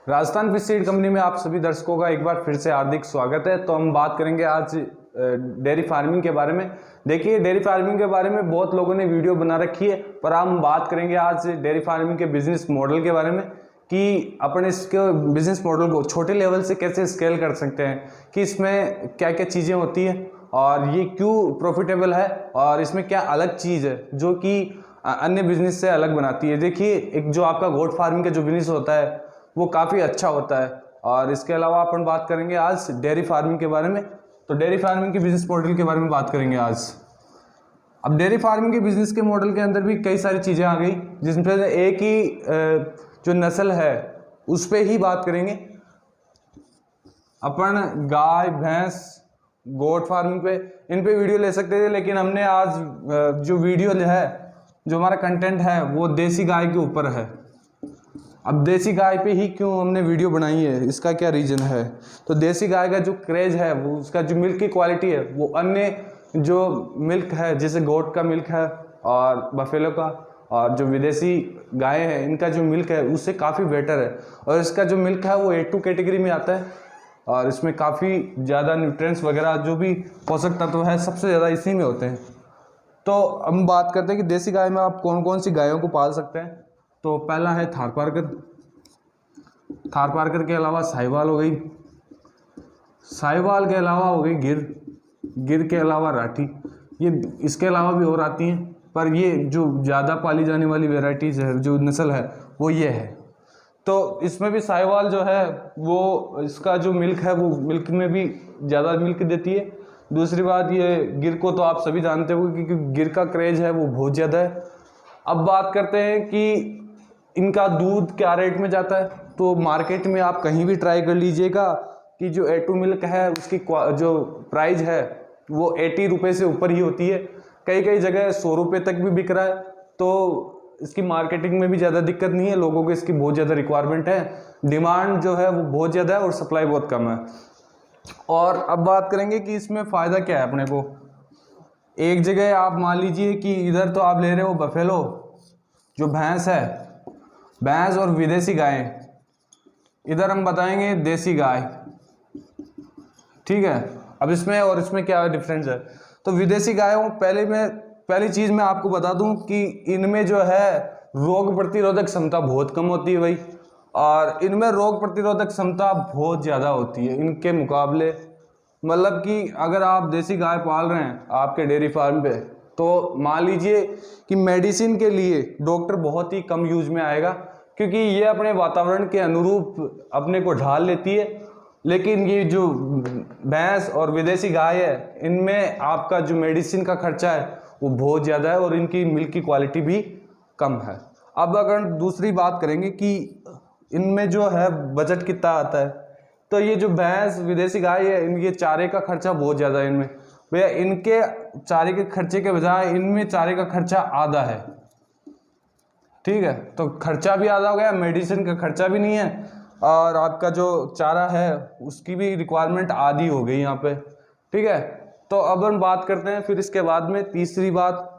Rajasthan fish seed company में आप सभी दर्शकों का एक बार फिर से हार्दिक स्वागत है। तो हम बात करेंगे आज डेयरी फार्मिंग के बारे में। देखिए, डेयरी फार्मिंग के बारे में बहुत लोगों ने वीडियो बना रखी है, पर हम बात करेंगे आज डेयरी फार्मिंग के बिजनेस मॉडल के बारे में कि अपन इसके बिजनेस मॉडल को छोटे लेवल से कैसे स्केल कर सकते हैं, कि इसमें क्या क्या चीज़ें होती हैं और ये क्यों प्रॉफिटेबल है और इसमें क्या अलग चीज़ है जो कि अन्य बिजनेस से अलग बनाती है। देखिए, एक जो आपका गोट फार्मिंग का जो बिजनेस होता है वो काफ़ी अच्छा होता है। और इसके अलावा अपन बात करेंगे आज डेयरी फार्मिंग के बारे में। तो डेयरी फार्मिंग के बिजनेस मॉडल के बारे में बात करेंगे आज। अब डेयरी फार्मिंग के बिजनेस के मॉडल के अंदर भी कई सारी चीज़ें आ गई, जिसमें से एक ही जो नस्ल है उस पर ही बात करेंगे अपन। गाय भैंस गोट फार्मिंग पे इन पे वीडियो ले सकते थे, लेकिन हमने आज जो वीडियो है, जो हमारा कंटेंट है वो देसी गाय के ऊपर है। अब देसी गाय पे ही क्यों हमने वीडियो बनाई है, इसका क्या रीज़न है? तो देसी गाय का जो क्रेज है, वो उसका जो मिल्क की क्वालिटी है वो अन्य जो मिल्क है जैसे गोट का मिल्क है और बफेलो का और जो विदेशी गाय है इनका जो मिल्क है उससे काफ़ी बेटर है। और इसका जो मिल्क है वो A2 कैटेगरी में आता है और इसमें काफ़ी ज़्यादा न्यूट्रिएंट्स वगैरह जो भी पोषक तत्व है सबसे ज़्यादा इसी में होते हैं। तो हम बात करते हैं कि देसी गाय में आप कौन कौन सी गायों को पाल सकते हैं। तो पहला है थारपारकर। थारपारकर के अलावा साहिवाल हो गई, साहिवाल के अलावा हो गई गिर, गिर के अलावा राठी। ये इसके अलावा भी और आती हैं, पर ये जो ज़्यादा पाली जाने वाली वेराइटीज़ है, जो नस्ल है वो ये है। तो इसमें भी साहिवाल जो है वो इसका जो मिल्क है वो मिल्क में भी ज़्यादा मिल्क देती है। दूसरी बात, ये गिर को तो आप सभी जानते हो क्योंकि गिर का क्रेज है वो बहुत ज़्यादा है। अब बात करते हैं कि इनका दूध क्या रेट में जाता है। तो मार्केट में आप कहीं भी ट्राई कर लीजिएगा कि जो A2 मिल्क है उसकी जो प्राइस है वो 80 रुपये से ऊपर ही होती है। कई कई जगह 100 रुपये तक भी बिक रहा है। तो इसकी मार्केटिंग में भी ज़्यादा दिक्कत नहीं है, लोगों को इसकी बहुत ज़्यादा रिक्वायरमेंट है, डिमांड जो है वो बहुत ज़्यादा है और सप्लाई बहुत कम है। और अब बात करेंगे कि इसमें फ़ायदा क्या है अपने को। एक जगह आप मान लीजिए कि इधर तो आप ले रहे हो बफेलो जो भैंस है, भैंस और विदेशी गायें। इधर हम बताएंगे देसी गाय, ठीक है। अब इसमें और इसमें क्या डिफरेंस है। तो विदेशी गायों पहली चीज़ मैं आपको बता दूं कि इनमें जो है रोग प्रतिरोधक क्षमता बहुत कम होती है भाई, और इनमें रोग प्रतिरोधक क्षमता बहुत ज़्यादा होती है इनके मुकाबले। मतलब कि अगर आप देसी गाय पाल रहे हैं आपके डेयरी फार्म पे, तो मान लीजिए कि मेडिसिन के लिए डॉक्टर बहुत ही कम यूज में आएगा, क्योंकि ये अपने वातावरण के अनुरूप अपने को ढाल लेती है। लेकिन ये जो भैंस और विदेशी गाय है इनमें आपका जो मेडिसिन का खर्चा है वो बहुत ज़्यादा है और इनकी मिल्क की क्वालिटी भी कम है। अब अगर दूसरी बात करेंगे कि इनमें जो है बजट कितना आता है, तो ये जो भैंस विदेशी गाय है इनके चारे का खर्चा बहुत ज़्यादा है इनमें। भैया, इनके चारे के खर्चे के बजाय इनमें चारे का खर्चा आधा है, ठीक है। तो खर्चा भी आधा हो गया, मेडिसिन का खर्चा भी नहीं है, और आपका जो चारा है उसकी भी रिक्वायरमेंट आधी हो गई यहाँ पे, ठीक है। तो अब हम बात करते हैं फिर इसके बाद में तीसरी बात,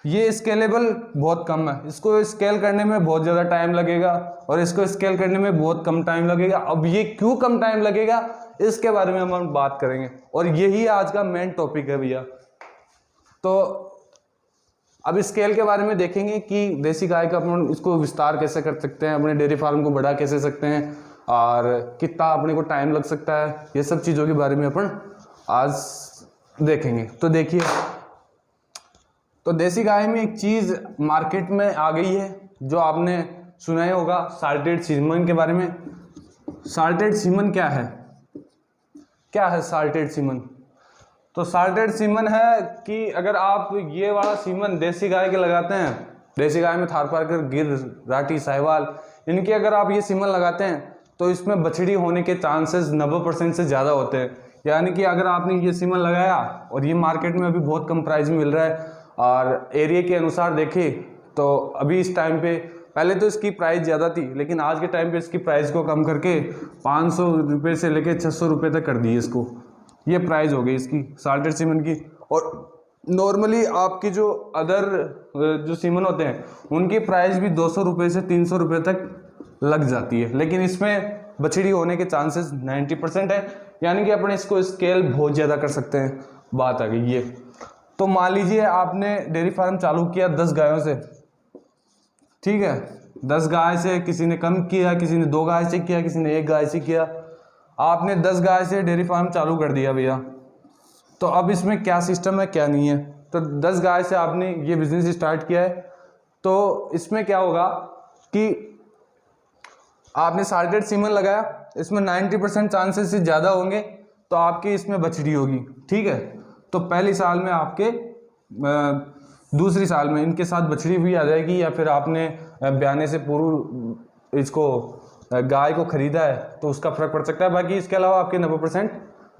ये स्केलेबल बहुत कम है। इसको स्केल करने में बहुत ज़्यादा टाइम लगेगा और इसको स्केल करने में बहुत कम टाइम लगेगा। अब ये क्यों कम टाइम लगेगा इसके बारे में हम बात करेंगे, और यही आज का मेन टॉपिक है भैया। तो अब स्केल के बारे में देखेंगे कि देसी गाय का अपन इसको विस्तार कैसे कर सकते हैं, अपने डेयरी फार्म को बढ़ा कैसे सकते हैं और कितना अपने को टाइम लग सकता है, ये सब चीज़ों के बारे में अपन आज देखेंगे। तो देखिए, तो देसी गाय में एक चीज़ मार्केट में आ गई है जो आपने सुना ही होगा, साल्टेड सीमन के बारे में। साल्टेड सीमन क्या है? क्या है साल्टेड सीमन? तो साल्टेड सीमन है कि अगर आप ये वाला सीमन देसी गाय के लगाते हैं, देसी गाय में थारपारकर, गिर, राठी, साहिवाल, इनके अगर आप ये सीमन लगाते हैं तो इसमें बछड़ी होने के चांसेस 90% से ज़्यादा होते हैं। यानी कि अगर आपने ये सीमन लगाया और ये मार्केट में अभी बहुत कम प्राइस में मिल रहा है, और एरिया के अनुसार देखें तो अभी इस टाइम पे, पहले तो इसकी प्राइस ज़्यादा थी लेकिन आज के टाइम पे इसकी प्राइस को कम करके 500 रुपये से लेके 600 रुपये तक कर दी इसको। ये प्राइस हो गई इसकी साल्टेड सीमन की। और नॉर्मली आपकी जो अदर जो सीमन होते हैं उनकी प्राइस भी 200 रुपये से 300 रुपये तक लग जाती है, लेकिन इसमें बछड़ी होने के चांसेस 90% है, यानी कि अपने इसको स्केल बहुत ज़्यादा कर सकते हैं। बात आ गई ये। तो मान लीजिए आपने डेयरी फार्म चालू किया 10 गायों से, ठीक है, 10 गाय से, किसी ने कम किया, किसी ने 2 गाय से किया, किसी ने 1 गाय से किया। आपने 10 गाय से डेयरी फार्म चालू कर दिया भैया। तो अब इसमें क्या सिस्टम है क्या नहीं है। तो 10 गाय से आपने ये बिजनेस स्टार्ट किया है, तो इसमें क्या होगा कि आपने साल्टेड सीमन लगाया, इसमें 90% चांसेस से ज़्यादा होंगे तो आपकी इसमें बछड़ी होगी, ठीक है। तो पहली साल में आपके दूसरी साल में इनके साथ बछड़ी भी आ जाएगी, या फिर आपने ब्याने से पूर्व इसको गाय को खरीदा है तो उसका फर्क पड़ सकता है। बाकी इसके अलावा आपके 90%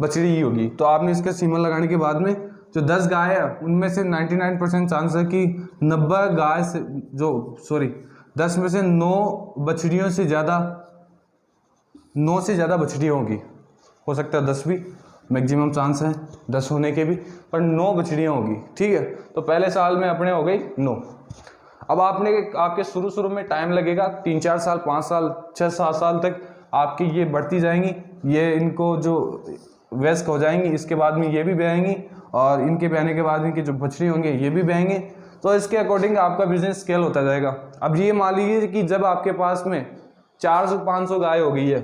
बछड़ी ही होगी। तो आपने इसके सीमन लगाने के बाद में जो 10 गाय है उनमें से 99% चांस है कि 90 गाय से 10 में से 9 बछड़ियों से ज़्यादा 9 से ज़्यादा बछड़ियाँ होगी। हो सकता है 10 भी, मैक्सिमम चांस है 10 होने के भी, पर 9 बछड़ियाँ होगी, ठीक है। तो पहले साल में अपने हो गई 9। अब आपके शुरू में टाइम लगेगा 3-4 साल, 5 साल, 6-7 साल तक आपकी ये बढ़ती जाएंगी, ये इनको जो वयस्क हो जाएंगी, इसके बाद में ये भी ब्याएंगी, और इनके ब्याने के बाद इनके जो बछड़ी होंगे ये भी ब्याएंगे। तो इसके अकॉर्डिंग आपका बिजनेस स्केल होता जाएगा। अब ये मान लीजिए कि जब आपके पास में 400-500 गाय हो गई है,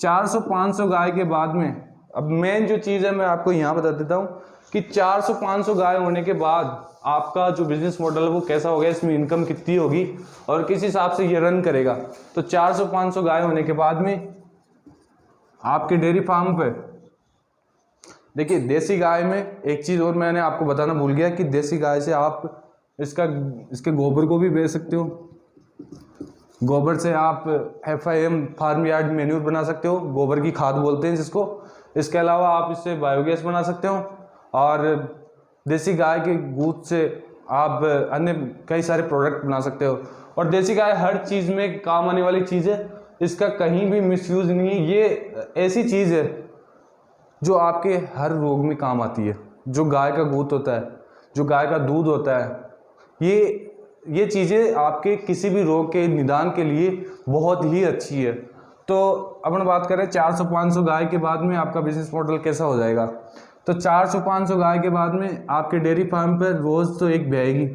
400-500 गाय के बाद में, अब मेन जो चीज़ है मैं आपको यहाँ बता देता हूँ कि 400-500 गाय होने के बाद आपका जो बिजनेस मॉडल है वो कैसा होगा, इसमें इनकम कितनी होगी और किस हिसाब से ये रन करेगा। तो 400-500 गाय होने के बाद में आपके डेयरी फार्म पे देखिए, देसी गाय में एक चीज़ और मैंने आपको बताना भूल गया कि देसी गाय से आप इसके गोबर को भी बेच सकते हो। गोबर से आप FIM फार्म यार्ड मैन्यूर बना सकते हो, गोबर की खाद बोलते हैं जिसको। इसके अलावा आप इससे बायोगैस बना सकते हो, और देसी गाय के दूध से आप अन्य कई सारे प्रोडक्ट बना सकते हो। और देसी गाय हर चीज़ में काम आने वाली चीज़ है, इसका कहीं भी मिसयूज़ नहीं है। ये ऐसी चीज़ है जो आपके हर रोग में काम आती है। जो गाय का दूध होता है, जो गाय का दूध होता है, ये चीज़ें आपके किसी भी रोग के निदान के लिए बहुत ही अच्छी है। तो अपन बात करें 400-500 गाय के बाद में आपका बिजनेस मॉडल कैसा हो जाएगा। तो 400-500 गाय के बाद में आपके डेयरी फार्म पर रोज़ तो एक ब्याएगी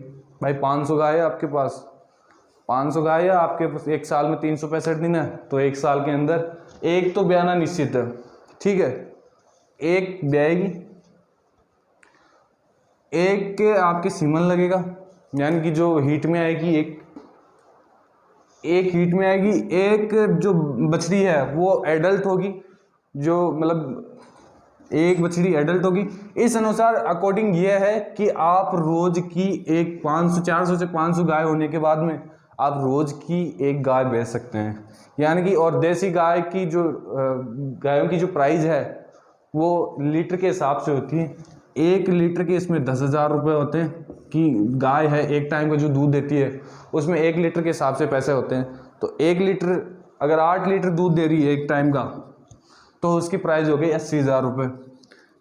भाई। 500 गाय है आपके पास, 500 गाय है आपके पास, एक साल में 365 दिन है, तो एक साल के अंदर एक तो ब्याना निश्चित है, ठीक है। एक ब्याएगी, एक के आपके सीमन लगेगा, यानी कि जो हीट में आएगी, एक हीट में आएगी। एक जो बछड़ी है वो एडल्ट होगी, जो मतलब एक बछड़ी एडल्ट होगी। इस अनुसार अकॉर्डिंग ये है कि आप रोज की एक 400 से 500 गाय होने के बाद में आप रोज की एक गाय बेच सकते हैं, यानी कि। और देसी गाय की जो गायों की जो प्राइस है वो लीटर के हिसाब से होती है। 1 लीटर के इसमें 10,000 रुपये होते हैं कि गाय है एक टाइम का जो दूध देती है उसमें 1 लीटर के हिसाब से पैसे होते हैं। तो 1 लीटर अगर 8 लीटर दूध दे रही है एक टाइम का, तो उसकी प्राइस हो गई 80,000 रुपये।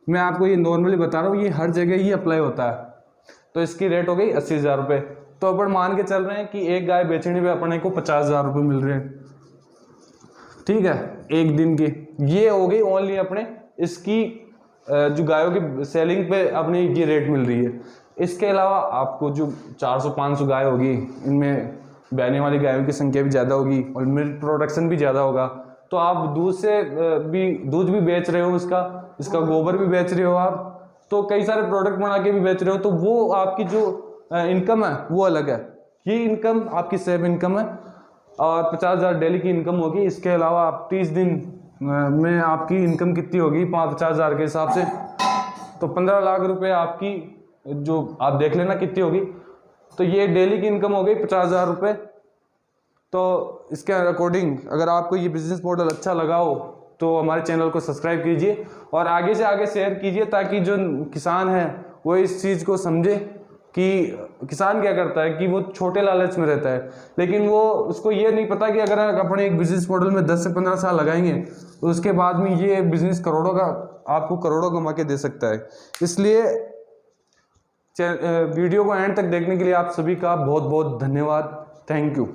मैं आपको ये नॉर्मली बता रहा हूँ, ये हर जगह ही अप्लाई होता है। तो इसकी रेट हो गई 80,000 रुपये। तो अपन मान के चल रहे हैं कि एक गाय बेचने पे अपने को 50,000 रुपये मिल रहे हैं, ठीक है, एक दिन की। ये हो गई ओनली अपने इसकी जो गायों की सेलिंग पे अपनी ये रेट मिल रही है। इसके अलावा आपको जो 400-500 गाय होगी, इनमें ब्याने वाली गायों की संख्या भी ज़्यादा होगी और मिल्क प्रोडक्शन भी ज़्यादा होगा। तो आप दूध भी बेच रहे हो, इसका गोबर भी बेच रहे हो आप, तो कई सारे प्रोडक्ट बना के भी बेच रहे हो। तो वो आपकी जो इनकम है वो अलग है। ये इनकम आपकी सेव इनकम है और 50,000 डेली की इनकम होगी। इसके अलावा आप 30 दिन में आपकी इनकम कितनी होगी 50,000 के हिसाब से, तो 15 लाख रुपए आपकी जो आप देख लेना कितनी होगी। तो ये डेली की इनकम हो गई 50,000 रुपये। तो इसके अकॉर्डिंग अगर आपको ये बिजनेस मॉडल अच्छा लगा हो तो हमारे चैनल को सब्सक्राइब कीजिए और आगे से आगे शेयर कीजिए, ताकि जो किसान है वो इस चीज़ को समझे कि किसान क्या करता है कि वो छोटे लालच में रहता है, लेकिन वो उसको ये नहीं पता कि अगर अपने एक बिजनेस मॉडल में 10 से 15 साल लगाएंगे तो उसके बाद में ये बिजनेस आपको करोड़ों कमा के दे सकता है। इसलिए वीडियो को एंड तक देखने के लिए आप सभी का बहुत बहुत धन्यवाद। Thank you.